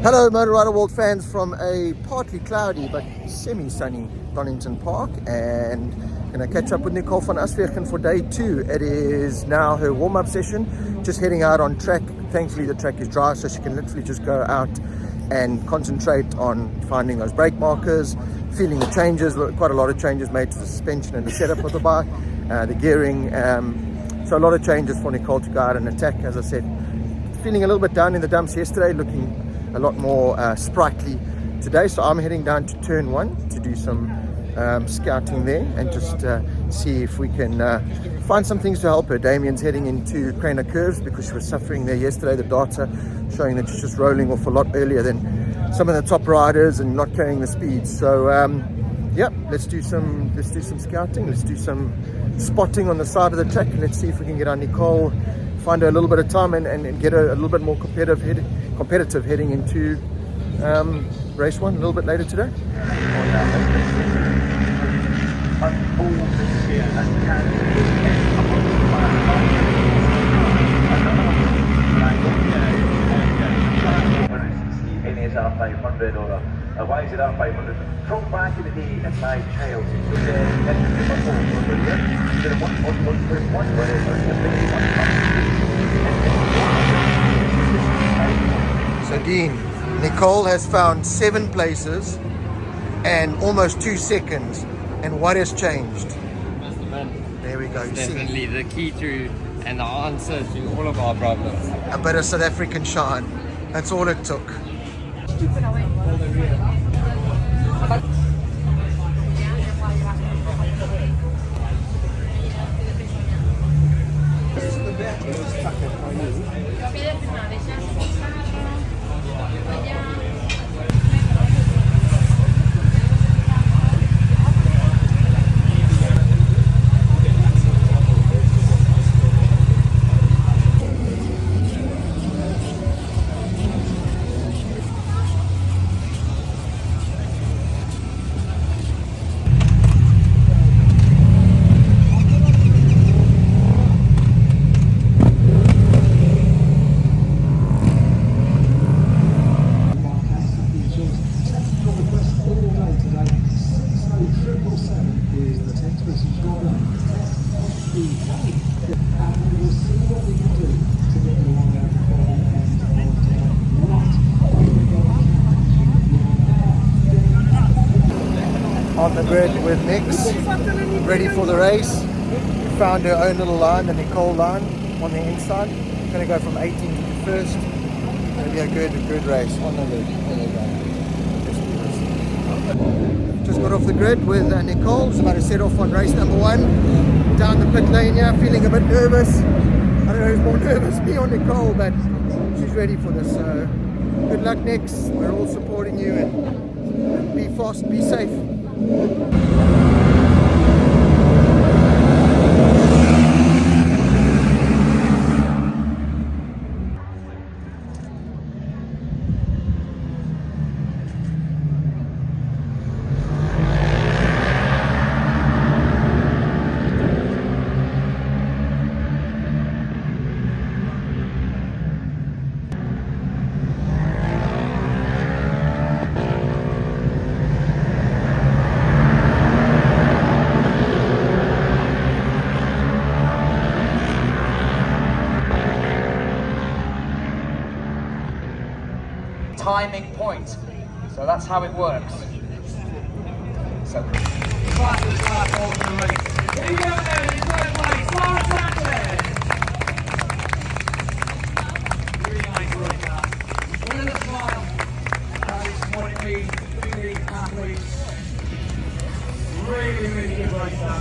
Hello Motor Rider World fans from a partly cloudy but semi-sunny Donington Park, and going to catch up with Nicole from Aswegen for day 2. It is now her warm-up session, just heading out on track. Thankfully the track is dry, so she can literally just go out and concentrate on finding those brake markers, feeling the changes. Quite a lot of changes made to the suspension and the setup of the bike, the gearing, so a lot of changes for Nicole to go out and attack. As I said, feeling a little bit down in the dumps yesterday, looking a lot more sprightly today. So I'm heading down to turn 1 to do some scouting there and just see if we can find some things to help her. Damien's heading into Craner Curves because she was suffering there yesterday. The data showing that she's just rolling off a lot earlier than some of the top riders and not carrying the speed. So yeah, let's do some scouting, let's do some spotting on the side of the track, and let's see if we can get our Nicole, find her a little bit of time and get her a little bit more competitive heading into race 1 a little bit later today. NSR500 or a YZR 500 from back in the day as my child. So Dean, Nicole has found 7 places and almost 2 seconds. And what has changed? Must have been. There we go. You Definitely the key to and the answer to all of our problems. see, a bit of South African shine. That's all it took. On the grid with Nix, ready for the race. Found her own little line, the Nicole line on the inside. Going to go from 18 to first. Going to be a good race on the grid. Just got off the grid with Nicole. She's about to set off on race number 1. Down the pit lane here, feeling a bit nervous. I don't know who's more nervous, me or Nicole, but she's ready for this. So good luck, Nix. We're all supporting you, and be fast, be safe. Timing point. So that's how it works. So really good racer.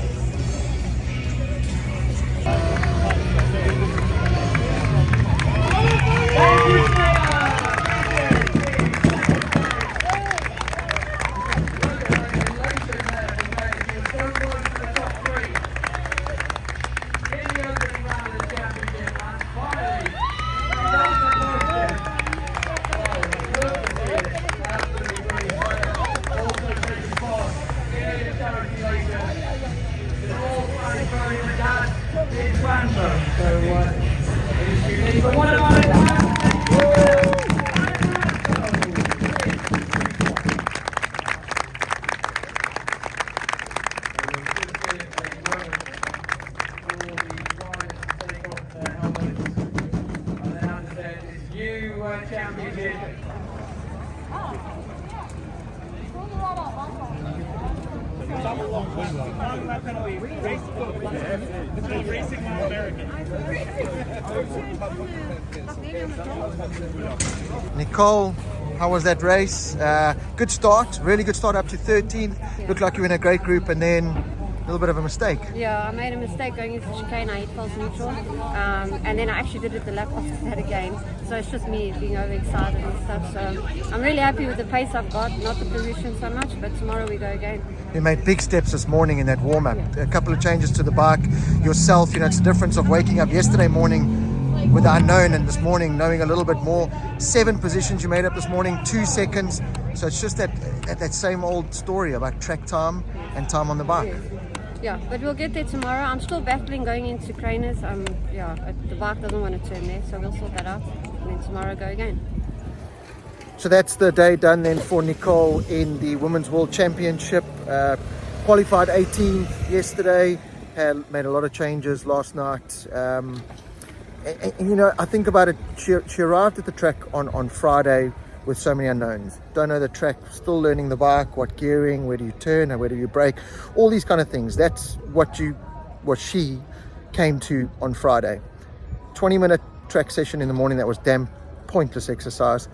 championship. Nicole, how was that race? Good start, really good start up to 13th. Looked like you were in a great group, and then a little bit of a mistake. Yeah, I made a mistake going into the chicane. I hit false neutral, and then I actually did it the lap after that again. So it's just me being overexcited and stuff. So I'm really happy with the pace I've got, not the position so much, but tomorrow we go again. You made big steps this morning in that warm-up. A couple of changes to the bike. Yourself, you know, it's the difference of waking up yesterday morning with the unknown and this morning knowing a little bit more. 7 positions you made up this morning, 2 seconds. So it's just that same old story about track time and time on the bike. Yeah, but we'll get there tomorrow. I'm still battling going into Craners. The bike doesn't want to turn there, so we'll sort that out. And then tomorrow go again. So that's the day done then for Nicole in the Women's World Championship. Qualified 18th yesterday, made a lot of changes last night. And, you know, I think about it, she arrived at the track on Friday with so many unknowns. Don't know the track, still learning the bike, what gearing, where do you turn, where do you brake, all these kind of things. That's what she came to on Friday. 20-minute track session in the morning that was damn pointless exercise.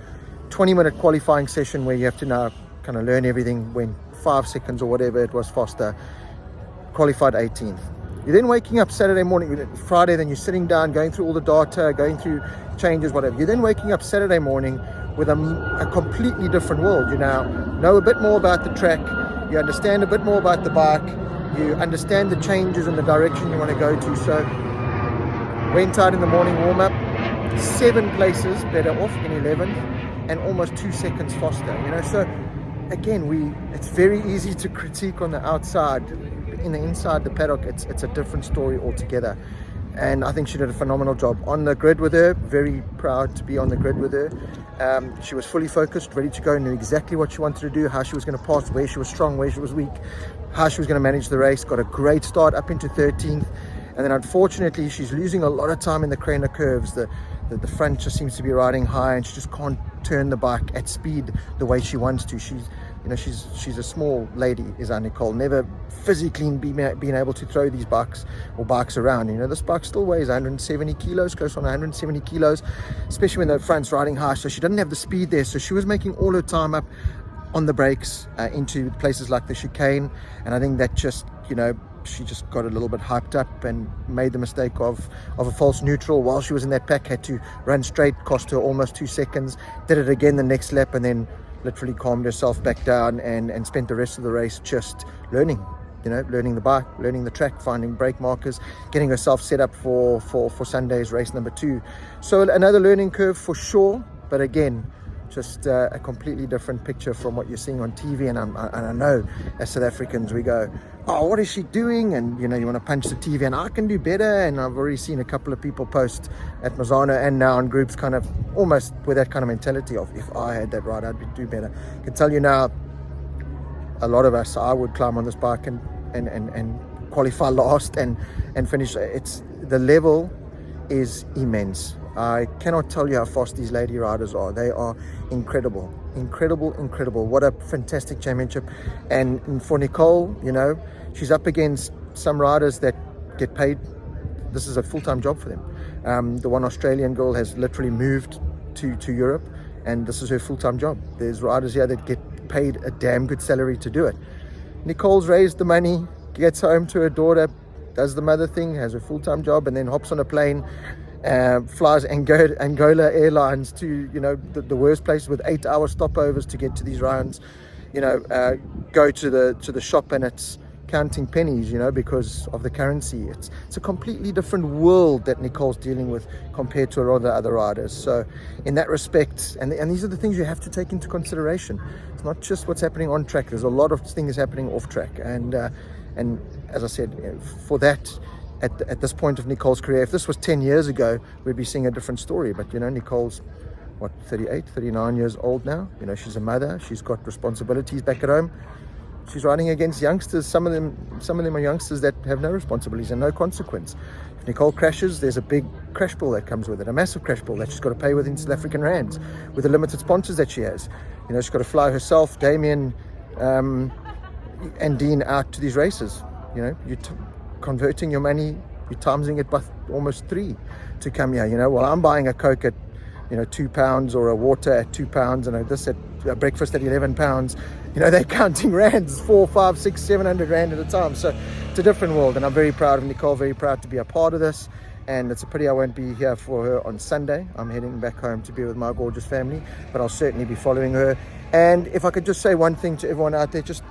20-minute qualifying session where you have to now kind of learn everything, when 5 seconds or whatever it was faster. Qualified 18th. You're then waking up Saturday morning, Friday, then you're sitting down, going through all the data, going through changes, whatever. You're then waking up Saturday morning with a completely different world. You now know a bit more about the track, you understand a bit more about the bike, you understand the changes and the direction you want to go to. So went out in the morning warm-up, 7 places better off in 11th, and almost 2 seconds faster. You know, so again, it's very easy to critique on the outside. In the inside the paddock, it's a different story altogether. And I think she did a phenomenal job on the grid with her. Very proud to be on the grid with her. She was fully focused, ready to go, knew exactly what she wanted to do, how she was going to pass, where she was strong, where she was weak, how she was going to manage the race. Got a great start up into 13th, and then unfortunately she's losing a lot of time in the Craner curves. The front just seems to be riding high, and she just can't turn the bike at speed the way she wants to. She's a small lady, is our Nicole. Never physically being able to throw these bikes around. You know, this bike still weighs 170 kilos, close on 170 kilos, especially when the front's riding high. So she doesn't have the speed there. So she was making all her time up on the brakes into places like the chicane. And I think that just, you know, she just got a little bit hyped up and made the mistake of a false neutral while she was in that pack. Had to run straight, cost her almost 2 seconds. Did it again the next lap, and then literally calmed herself back down and spent the rest of the race just learning the bike, learning the track, finding brake markers, getting herself set up for Sunday's race number 2. So another learning curve for sure, but again, just a completely different picture from what you're seeing on TV. And I know as South Africans we go, oh, what is she doing? And you know, you want to punch the TV, and I can do better. And I've already seen a couple of people post at Mazzano and now in groups, kind of almost with that kind of mentality of, if I had that ride, I'd do better. I can tell you now, a lot of us, I would climb on this bike and qualify last and finish. The level is immense. I cannot tell you how fast these lady riders are. They are incredible. What a fantastic championship. And for Nicole, you know, she's up against some riders that get paid. This is a full-time job for them. The one Australian girl has literally moved to Europe, and this is her full-time job. There's riders here that get paid a damn good salary to do it. Nicole's raised the money, gets home to her daughter, does the mother thing, has her full-time job, and then hops on a plane, flies Angola Airlines to, you know, the worst place with 8-hour stopovers to get to these rounds. You know, go to the shop and it's counting pennies, you know, because of the currency. It's a completely different world that Nicole's dealing with compared to a lot of the other riders. So in that respect, and these are the things you have to take into consideration. It's not just what's happening on track. There's a lot of things happening off track, and as I said, you know, for that, at this point of Nicole's career, if this was 10 years ago, we'd be seeing a different story. But you know, Nicole's 38, 39 years old now. You know, she's a mother, she's got responsibilities back at home. she's riding against youngsters. Some of them are youngsters that have no responsibilities and no consequence. If Nicole crashes, there's a big crash bill that comes with it, a massive crash bill that she's got to pay with in South African rands, with the limited sponsors that she has. You know, she's got to fly herself, Damien, and Dean out to these races. You know, you're converting your money, you're timesing it by almost 3 to come here. You know, well, I'm buying a Coke at, you know, £2, or a water at £2, and this at a breakfast at £11. You know, they're counting rands, 4, 5, 6, 700 rand at a time. So it's a different world, and I'm very proud of Nicole, very proud to be a part of this. And it's a pity I won't be here for her on Sunday. I'm heading back home to be with my gorgeous family, but I'll certainly be following her. And if I could just say one thing to everyone out there, just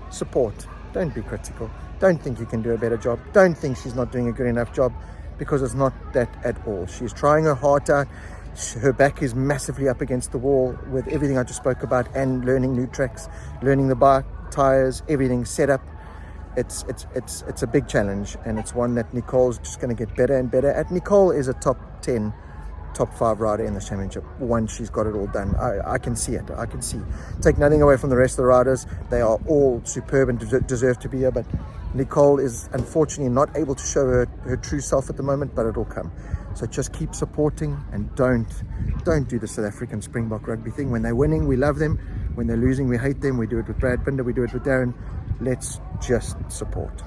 support. Don't be critical. Don't think you can do a better job. Don't think she's not doing a good enough job, because it's not that at all. She's trying her heart out. Her back is massively up against the wall with everything I just spoke about, and learning new tracks, learning the bike, tires, everything set up. It's a big challenge, and it's one that Nicole's just going to get better and better at. Nicole is a top 10, top 5 rider in the championship once she's got it all done. I can see it. I can see. Take nothing away from the rest of the riders. They are all superb and deserve to be here, but Nicole is unfortunately not able to show her true self at the moment, but it'll come. So just keep supporting, and don't do the South African Springbok rugby thing. When they're winning, we love them. When they're losing, we hate them. We do it with Brad Binder, we do it with Darren. Let's just support.